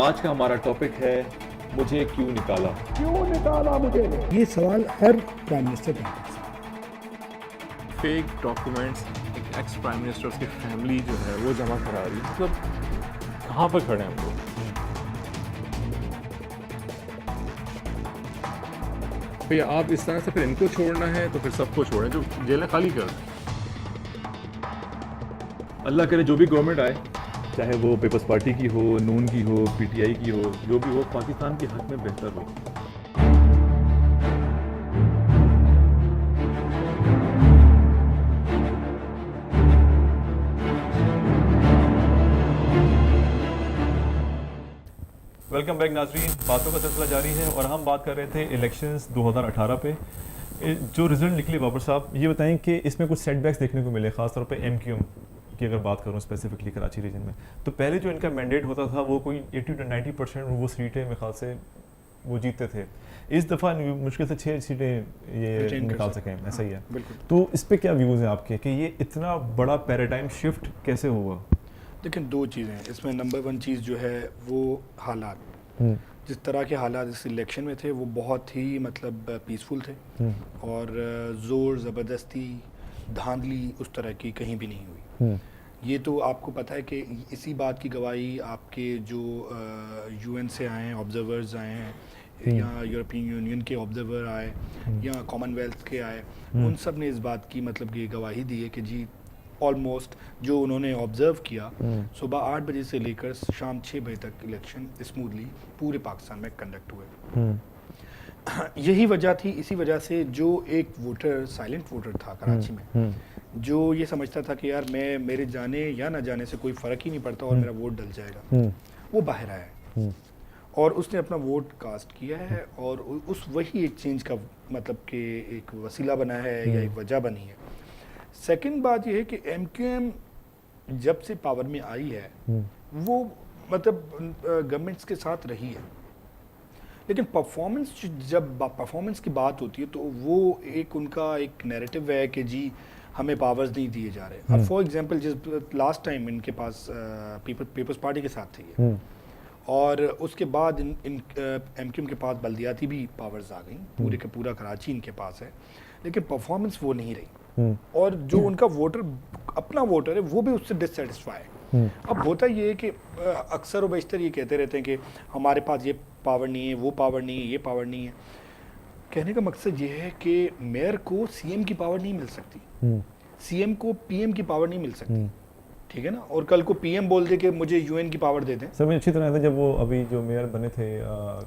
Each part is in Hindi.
आज का हमारा टॉपिक है मुझे क्यों निकाला। क्यों निकाला मुझे? ये सवाल हर प्राइम मिनिस्टर का है। फेक डॉक्यूमेंट्स एक एक्स प्राइम मिनिस्टर उसकी फैमिली जो है वो जमा करा रही है, मतलब कहाँ पर खड़े हैं हम लोग। भैया आप इस तरह से फिर इनको छोड़ना है तो फिर सबको छोड़ें जो जेलें खाली कर दें। अल्लाह करे जो भी गवर्नमेंट आए, चाहे वो पीपल्स पार्टी की हो, नून की हो, पीटीआई की हो, जो भी हो, पाकिस्तान के हक में बेहतर हो। वेलकम बैक नाजरीन, बातों का सिलसिला जारी है और हम बात कर रहे थे इलेक्शंस 2018 पे। जो रिजल्ट निकले बाबर साहब, ये बताएं कि इसमें कुछ सेटबैक्स देखने को मिले, खासतौर पे एमक्यूएम की अगर बात करूँ स्पेसिफिकली कराची रीजन में। तो पहले जो इनका मैंडेट होता था वो कोई 80 to 90% वो सीटें मेरे ख्याल से वो जीतते थे। इस दफ़ा मुश्किल से 6 सीटें ये निकाल सकें, ऐसा ही है। तो इस पर क्या व्यूज़ हैं आपके कि ये इतना बड़ा पैराडाइम शिफ्ट कैसे हुआ? लेकिन दो चीज़ें हैं इसमें। नंबर वन चीज़ जो है वो हालात, जिस तरह के हालात इस इलेक्शन में थे वो बहुत ही मतलब पीसफुल थे और ज़ोर ज़बरदस्ती धांधली उस तरह की कहीं भी नहीं हुई। ये तो आपको पता है कि इसी बात की गवाही आपके जो यूएन से आए हैं ऑब्जर्वर्स आए हैं या यूरोपियन यूनियन के ऑब्जर्वर आए या कॉमनवेल्थ के आए, उन सब ने इस बात की मतलब कि गवाही दी है कि जी ऑलमोस्ट जो उन्होंने ऑब्जर्व किया सुबह 8 बजे से लेकर शाम 6 बजे तक इलेक्शन स्मूथली पूरे पाकिस्तान में कंडक्ट हुए। यही वजह थी, इसी वजह से जो एक वोटर साइलेंट वोटर था कराची में, जो ये समझता था कि यार मैं मेरे जाने या ना जाने से कोई फ़र्क ही नहीं पड़ता और मेरा वोट डल जाएगा, वो बाहर आया है और उसने अपना वोट कास्ट किया है और उस वही एक चेंज का मतलब कि एक वसीला बना है या एक वजह बनी है। सेकंड बात यह है कि एमक्यूएम जब से पावर में आई है वो मतलब गवर्नमेंट्स के साथ रही है, लेकिन परफॉर्मेंस जब परफॉर्मेंस की बात होती है तो वो एक उनका एक नैरेटिव है कि जी हमें पावर्स नहीं दिए जा रहे। अब फॉर एग्जांपल जिस लास्ट टाइम इनके पास पीपल्स पार्टी के साथ थी और उसके बाद इन एमक्यूएम के पास बल्दियाती भी पावर्स आ गई, पूरे का पूरा कराची इनके पास है, लेकिन परफॉर्मेंस वो नहीं रही और जो उनका वोटर अपना वोटर है वो भी उससे डिससेटिस्फाई है। अब होता ये है कि अक्सर व बेशतर ये कहते रहते हैं कि हमारे पास ये पावर नहीं है, वो पावर नहीं है, ये पावर नहीं है। कहने का मकसद ये है कि मेयर को सीएम की पावर नहीं मिल सकती, सीएम को पीएम की पावर नहीं मिल सकती, ठीक है ना। और कल को पीएम बोल दे कि मुझे यूएन की पावर दे दें। सब अच्छी तरह से जब वो अभी जो मेयर बने थे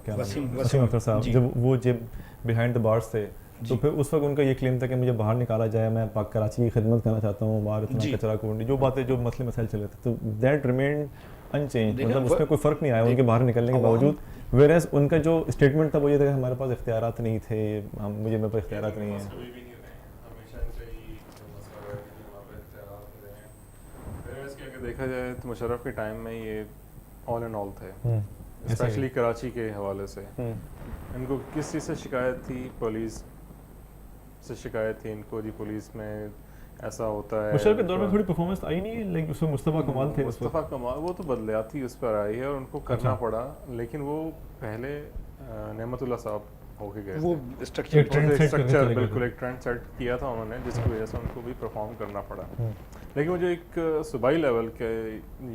क्या वसीम अख्तर साहब, जब बिहाइंड द बार्स थे तो फिर उस वक्त उनका ये क्लेम था कि मुझे बाहर निकाला जाए, मैं कराची की खिदमत करना चाहता हूँ, बाहर इतना कचरा कूड़नी जो बातें जो मसले मसाइल चले थे, तो दैट रिमेन अनचेंज, मतलब उसमें कोई फ़र्क नहीं आया उनके बाहर निकलने के बावजूद। वेरएज उनका जो स्टेटमेंट था वो ये था कि हमारे पास इख्तियारात नहीं थे, मेरे पास इख्तियारात नहीं है। देखा जाए तो मुशर्रफ के टाइम में ये ऑल एंड ऑल थे, स्पेशली कराची के हवाले से। इनको किस चीज़ से शिकायत थी? पुलिस से शिकायत थी इनको, जी पुलिस में ऐसा होता है। मुशर्रफ के दौर में थोड़ी परफॉर्मेंस आई नहीं है, लेकिन उसमें मुस्तफ़ा कमाल थे। मुस्तफ़ा कमाल वो तो बदलियाती उस पर आई है और उनको करना पड़ा, लेकिन वो पहले नेमतुल्लाह साहब होके गए, वो स्ट्रक्चर बिल्कुल एक ट्रेंड सेट किया था उन्होंने, जिसकी वजह से उनको भी परफॉर्म करना पड़ा। लेकिन वो जो एक सूबाई लेवल के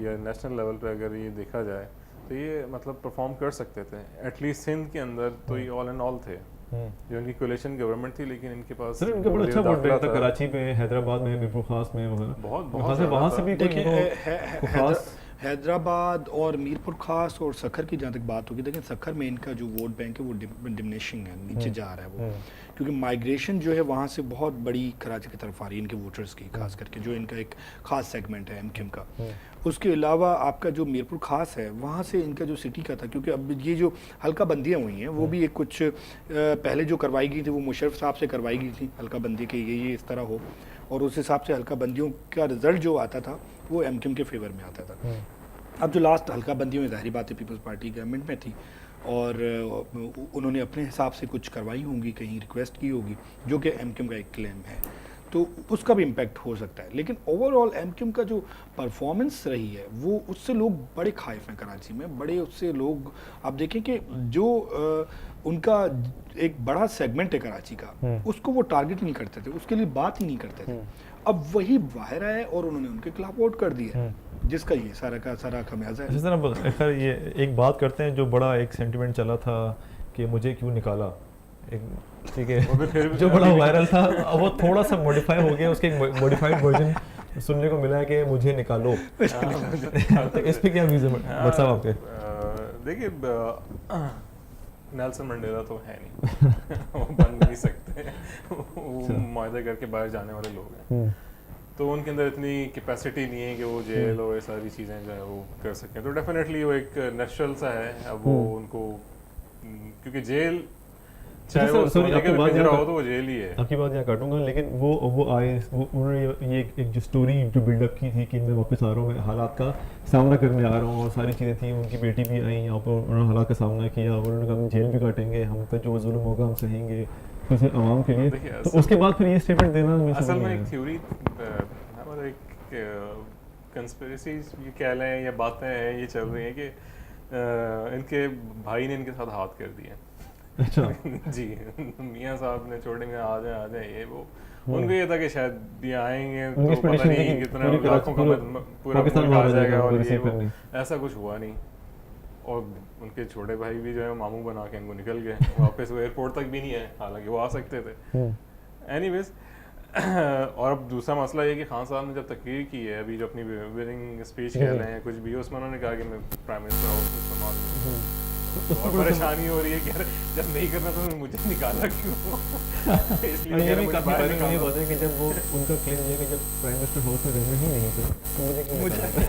या नेशनल लेवल पे अगर ये देखा जाए तो ये मतलब परफॉर्म कर सकते थे। एटलीस्ट सिंध के अंदर तो ये ऑल एंड ऑल थे, जो इनकी कोलिशन गवर्नमेंट थी, लेकिन इनके पास सर इनका बड़ा अच्छा वोट बैंक था कराची में, हैदराबाद में, मीरपुर खास में वगैरह। बहुत वहाँ से भी कोई हैदराबाद और मीरपुर खास और सखर की जहाँ तक बात होगी, लेकिन सखर में इनका जो वोट बैंक है वो डिमिनिशिंग है, नीचे जा रहा है वो, क्योंकि माइग्रेशन जो है वहाँ से बहुत बड़ी कराची की तरफ आ रही है इनके वोटर्स की, खास करके जो इनका एक खास सेगमेंट है एमक्यूएम का। उसके अलावा आपका जो मीरपुर खास है वहाँ से इनका जो सिटी का था, क्योंकि अब ये जो हल्का बंदियाँ हुई हैं वो भी एक कुछ पहले जो करवाई गई थी वो मुशर्रफ साहब से करवाई गई थी हल्का बंदी के ये इस तरह हो, और उस हिसाब से हल्का बंदियों का रिजल्ट जो आता था वो एमक्यूएम के फेवर में आता था। अब जो लास्ट हल्का बंदियों में ज़ाहिर बात है पीपल्स पार्टी गवर्नमेंट में थी और उन्होंने अपने हिसाब से कुछ करवाई होंगी, कहीं रिक्वेस्ट की होगी, जो कि एमक्यूएम का एक क्लेम है। तो उसका भी इम्पैक्ट हो सकता है। लेकिन ओवरऑल एमक्यूएम का जो परफॉर्मेंस रही है वो उससे लोग बड़े खाइफ हैं कराची में, बड़े उससे लोग आप देखें कि जो उनका एक बड़ा सेगमेंट है कराची का उसको वो टारगेट नहीं करते थे, उसके लिए बात ही नहीं करते थे। अब वही बाहर आए और उन्होंने उनके खिलाफ वोट कर दिया, जिसका ये सारा का सारा खमियाजा है। जिस तरह खैर ये एक बात करते हैं जो बड़ा एक सेंटिमेंट चला था कि मुझे क्यों निकाला, एक ठीक है जो बड़ा वायरल था, अब वो थोड़ा सा मॉडिफाई हो गया, उसके एक मॉडिफाइड वर्जन सुनने को मिला है कि मुझे निकालो। तो इस पे क्या व्यूज है भट्ट साहब आपके? देखिए नेल्सन मंडेला तो है नहीं वो बन नहीं सकते, वो मुआहदा करके बाहर जाने वाले लोग हैं, तो उनके अंदर इतनी कैपेसिटी नहीं है कि वो जेल और ये सारी चीज़ें जो है वो कर सकें। तो डेफिनेटली वो एक नेचुरल सा है, अब वो उनको क्योंकि जेल चाहे वो पिंजरा हो तो वो जेल ही है। आपकी बात यहाँ काटूंगा, लेकिन वो आए उन्होंने ये एक जो स्टोरी जो बिल्डअप की थी कि मैं वापस आ रहा हूँ, मैं हालात का सामना करने आ रहा हूँ और सारी चीज़ें थी, उनकी बेटी भी आई यहाँ पर, उन्होंने हालात का सामना किया, उन्होंने कहा हम जेल भी काटेंगे, हम पे जो जुल्म होगा हम सहेंगे वैसे आवाम के लिए। तो उसके बाद फिर ये स्टेटमेंट देना असल में एक थ्योरी हमारा एक कंस्पिरेसी ये कह लें या बातें हैं ये चल रही हैं कि इनके भाई ने इनके साथ हाथ कर दिया। अच्छा जी मियाँ साहब ने छोटे में आ जाए ये वो, उनको ये था कि शायद ये आएंगे तो पता नहीं कितना लाखों का पूरा मुल्क आ जाएगा और ये वो, ऐसा कुछ हुआ नहीं। और उनके छोटे भाई भी जो है मामू बना के इनको निकल गए वापस, वो एयरपोर्ट तक भी नहीं है, हालांकि वो आ सकते थे। एनीवेज और अब दूसरा मसला ये कि खान साहब ने जब तकरीर की है अभी, जो अपनी विनिंग स्पीच कह रहे हैं कुछ भी, उसमें उन्होंने कहा कि मैं प्राइम मिनिस्टर हाउस में इस्तेमाल और परेशानी हो रही है कि जब नहीं करना तो मुझे निकाला क्यों। इसलिए ये भी काफी ये बात है कि जब वो उनका क्लेम ये कि जब प्राइम मिनिस्टर हाउस में रहना ही नहीं था तो मुझे क्यों निकाला।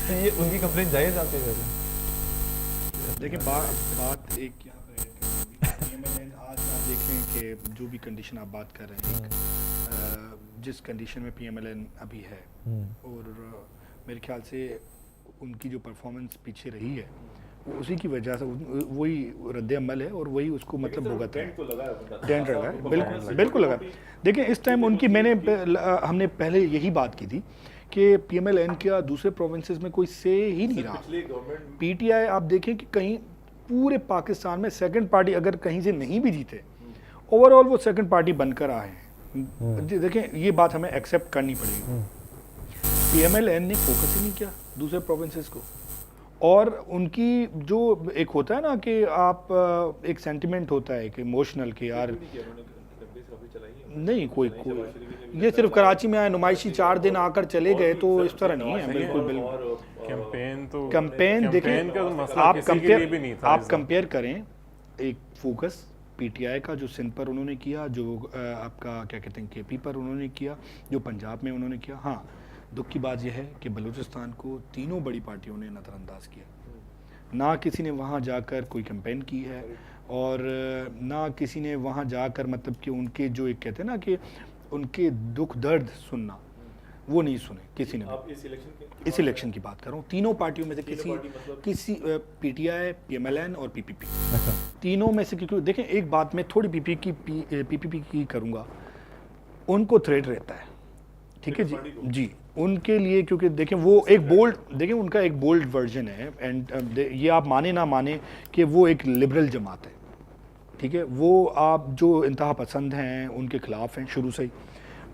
तो ये उनकी कंप्लेंट जायज आती है। देखिए बात एक यहाँ पर आज आप देखें कि जो भी कंडीशन आप बात कर रहे हैं, जिस कंडीशन में PMLN अभी है और मेरे ख्याल से उनकी जो परफॉर्मेंस पीछे रही है उसी की वजह से वही रद्द अमल है और वही उसको मतलब भुगत है। टेंट लगा है, बिल्कुल बिल्कुल लगा। देखिए इस टाइम उनकी हमने पहले यही बात की थी कि PMLN का दूसरे प्रोविंसेस में कोई से ही नहीं रहा। PTI आप देखें कि कहीं पूरे पाकिस्तान में सेकंड पार्टी अगर कहीं से नहीं भी जीते, ओवरऑल वो सेकंड पार्टी बनकर आए हैं। देखें ये बात हमें एक्सेप्ट करनी पड़ेगी। PMLN ने फोकस ही नहीं किया दूसरे प्रोविंसेस को, और उनकी जो एक होता है ना कि आप एक सेंटिमेंट होता है कि इमोशनल कि यार नहीं कोई ये सिर्फ कराची में आए, नुमाइशी 4 दिन आकर चले गए, तो इस तरह नहीं है। बिल्कुल बिल्कुल कैंपेन देखें, आप कंपेयर करें एक फोकस PTI का जो सिंध पर उन्होंने किया, जो आपका क्या कहते हैं KP पर उन्होंने किया, जो पंजाब में उन्होंने किया। हाँ दुख की बात यह है कि बलूचिस्तान को तीनों बड़ी पार्टियों ने नज़रअंदाज किया। ना किसी ने वहाँ जाकर कोई कैंपेन की है और ना किसी ने वहाँ जाकर मतलब कि उनके जो एक कहते हैं ना कि उनके दुख दर्द सुनना, वो नहीं सुने किसी ने। इस इलेक्शन की बात कर रहा हूँ, तीनों पार्टियों में से किसी PTI, PMLN और PPP, तीनों में से। क्योंकि देखें एक बात मैं थोड़ी PPP की करूँगा, उनको थ्रेट रहता है, ठीक है जी उनके लिए, क्योंकि देखें वो एक बोल्ड, देखें उनका एक बोल्ड वर्जन है। एंड ये आप माने ना माने कि वो एक लिबरल जमात है, ठीक है। वो आप जो इंतहा पसंद हैं उनके खिलाफ हैं शुरू से ही,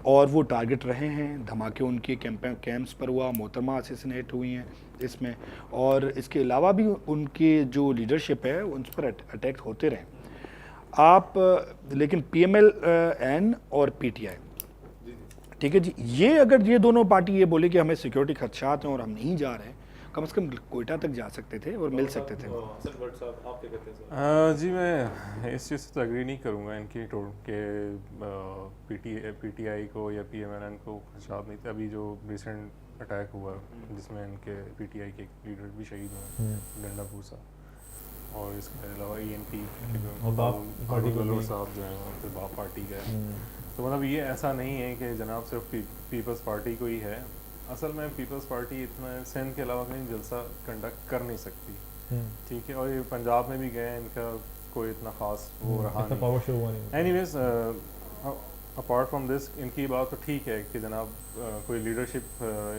और वो टारगेट रहे हैं। धमाके उनके कैंप्स पर हुआ, मोहतरमा असैसिनेट हुई हैं इसमें, और इसके अलावा भी उनके जो लीडरशिप है उन पर अटैक होते रहे आप। लेकिन PMLN और PTI, ठीक है जी, ये अगर ये दोनों पार्टी ये बोले कि हमें सिक्योरिटी खदशात हैं और हम नहीं जा रहे हैं, कम से कम कोयटा तक जा सकते थे और मिल सकते थे। जी मैं इस चीज़ से तो एग्री नहीं करूँगा इनकी के PTI को या PMLN को खदशात नहीं थे। अभी जो रिसेंट अटैक हुआ जिसमें इनके PTI के लीडर भी शहीद हुए, डंडा भूसा, और इसके अलावा ENP साहब जो हैं उनके बाप पार्टी का है। तो मतलब ये ऐसा नहीं है कि जनाब सिर्फ पीपल्स पार्टी को ही है। असल में पीपल्स पार्टी इतना सिंध के अलावा कहीं जलसा कंडक्ट कर नहीं सकती, ठीक है। और ये पंजाब में भी गए, इनका कोई इतना खास वो रहा नहीं। एनीवेज अपार्ट फ्रॉम दिस इनकी बात तो ठीक है कि जनाब कोई लीडरशिप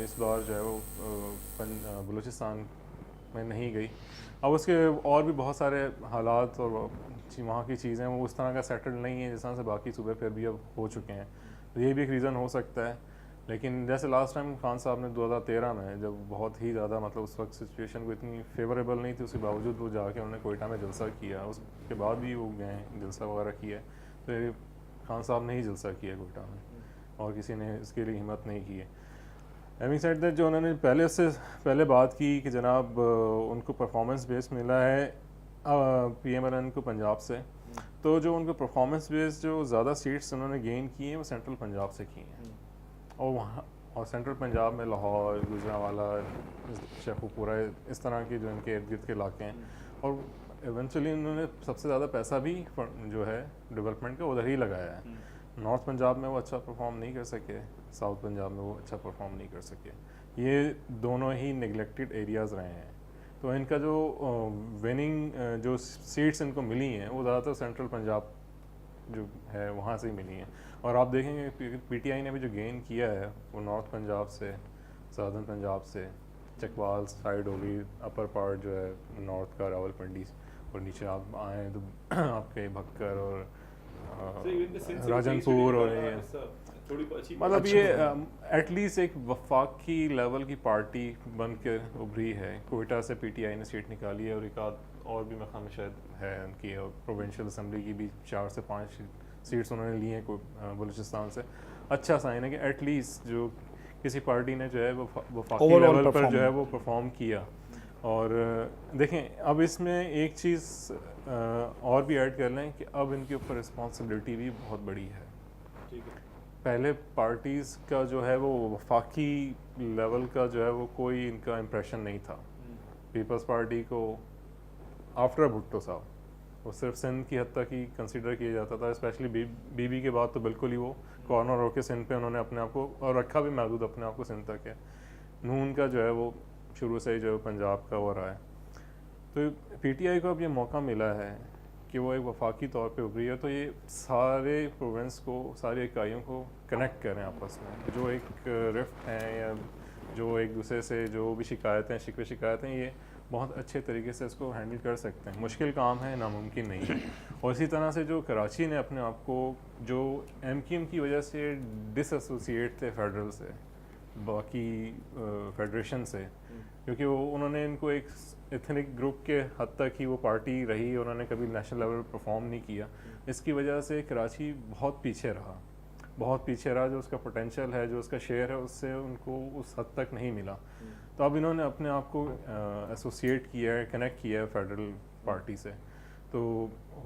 इस बार जो है वो बलूचिस्तान में नहीं गई। अब उसके और भी बहुत सारे हालात और वहाँ की चीज़ें वो उस तरह का सेटल नहीं है जिस तरह से बाकी सूबे फिर भी अब हो चुके हैं, तो ये भी एक रीज़न हो सकता है। लेकिन जैसे लास्ट टाइम खान साहब ने 2013 में जब बहुत ही ज़्यादा मतलब उस वक्त सिचुएशन को इतनी फेवरेबल नहीं थी, उसके बावजूद वो जाके उन्होंने कोयटा में जलसा किया, उसके बाद भी वो गए जलसा वगैरह किया, तो ये खान साहब ने ही जलसा किया कोयटा में और किसी ने इसके लिए हिम्मत नहीं की है। हैविंग सेड दैट जो उन्होंने पहले बात की कि जनाब उनको परफॉर्मेंस बेस मिला है PMLN को पंजाब से, तो जो उनको परफॉर्मेंस बेस जो ज़्यादा सीट्स उन्होंने गेन की हैं वो सेंट्रल पंजाब से की हैं, और वहाँ और सेंट्रल पंजाब में लाहौर, गुजरांवाला, शेखुपुरा इस तरह के जो इनके इर्द गिर्द के इलाके हैं, और इवेंचुअली उन्होंने सबसे ज़्यादा पैसा भी जो है डेवलपमेंट का उधर ही लगाया है। नॉर्थ पंजाब में वो अच्छा परफॉर्म नहीं कर सके, साउथ पंजाब में वो अच्छा परफॉर्म नहीं कर सके, ये दोनों ही नेगलेक्टेड एरियाज़ रहे हैं। तो इनका जो विनिंग जो सीट्स इनको मिली हैं वो ज़्यादातर सेंट्रल पंजाब जो है वहाँ से ही मिली हैं, और आप देखेंगे PTI ने भी जो गेन किया है वो नॉर्थ पंजाब से, सदर्न पंजाब से, चकवाल साइड होगी, अपर पार्ट जो है नॉर्थ का रावलपिंडी, और नीचे आप आएँ तो आपके भक्कर और राजनपुर और ये मतलब ये एटलीस्ट एक वफाकी लेवल की पार्टी बन के उभरी है। कोयटा से PTI ने सीट निकाली है और एक आध और भी मकाम शायद है उनकी, और प्रोविंशियल असम्बली की भी 4 से 5 सीट्स उन्होंने ली हैं बलूचिस्तान से। अच्छा साइन है कि एटलीस्ट जो किसी पार्टी ने जो है वफाकी लेवल पर जो है वो परफॉर्म किया। और देखें अब इसमें एक चीज़ और भी ऐड कर लें कि अब इनके ऊपर रिस्पॉन्सिबिलिटी भी बहुत बड़ी है। ठीक है, पहले पार्टीज़ का जो है वो वफाकी लेवल का जो है वो कोई इनका इम्प्रेशन नहीं था। पीपल्स पार्टी को आफ्टर भुट्टो साहब वो सिर्फ सिंध की हद तक ही कंसिडर किया जाता था, स्पेशली बीबी के बाद तो बिल्कुल ही वो कॉर्नर होकर सिंध पे उन्होंने अपने आप को और रखा भी महदूद अपने आप को सिंध तक है। नून का जो है वो शुरू से ही जो पंजाब का हो रहा है, तो PTI को अब ये मौका मिला है कि वो एक वफाकी तौर पे उभरी है, तो ये सारे प्रोविंस को, सारी इकाइयों को कनेक्ट करें आपस में। जो एक रिफ्ट हैं या जो एक दूसरे से जो भी शिकायतें शिकायतें ये बहुत अच्छे तरीके से इसको हैंडल कर सकते हैं। मुश्किल काम है, नामुमकिन नहीं है। और इसी तरह से जो कराची ने अपने आप को जो MQM की वजह से डिसएसोसिएट थे फेडरल से, बाकी फेडरेशन से, क्योंकि वो उन्होंने इनको एक एथनिक ग्रुप के हद तक ही वो पार्टी रही, उन्होंने कभी नेशनल लेवल पर परफॉर्म नहीं किया। इसकी वजह से कराची बहुत पीछे रहा, जो उसका पोटेंशियल है, जो उसका शेयर है, उससे उनको उस हद तक नहीं मिला। तो अब इन्होंने अपने आप को एसोसिएट किया है, कनेक्ट किया है फेडरल पार्टी से। तो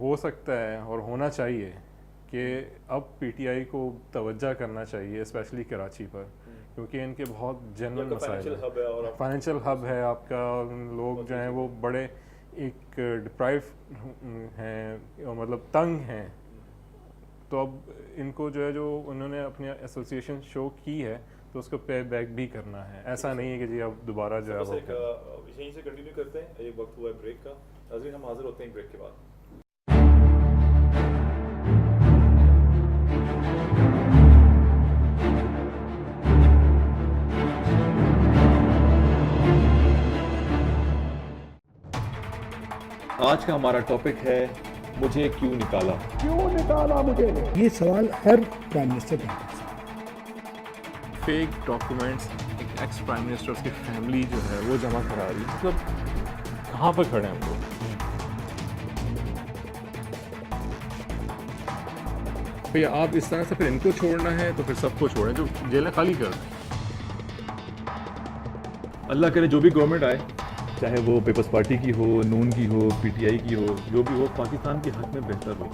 हो सकता है और होना चाहिए कि अब PTI को तवज्जो करना चाहिए, स्पेशली कराची पर, क्योंकि इनके बहुत जनरल मसाइल हैं। फाइनेंशियल हब है आपका, लोग जो हैं वो बड़े एक डिप्राइव हैं और मतलब तंग हैं। तो अब इनको जो है जो उन्होंने अपनी एसोसिएशन शो की है तो उसको पे बैक भी करना है। ऐसा नहीं है कि जी अब दोबारा जो है वो यहीं से कंटिन्यू करते हैं। एक वक्त हुआ है ब्रेक का, नाज़रीन हम हाजिर होते हैं ब्रेक के बाद। आज का हमारा टॉपिक है मुझे क्यों निकाला मुझे। ये सवाल हर प्राइम मिनिस्टर का है। फेक डॉक्यूमेंट्स एक एक्स प्राइम मिनिस्टर उसकी फैमिली जो है वो जमा करा रही है, मतलब कहाँ पर खड़े हैं हम लोग। भैया आप इस तरह से फिर इनको छोड़ना है तो फिर सबको छोड़ें, जो जेलें खाली कर दें। अल्लाह करे जो भी गवर्नमेंट आए, चाहे वो पीपल्स पार्टी की हो, नून की हो, PTI की हो, जो भी हो, पाकिस्तान के हक में बेहतर हो।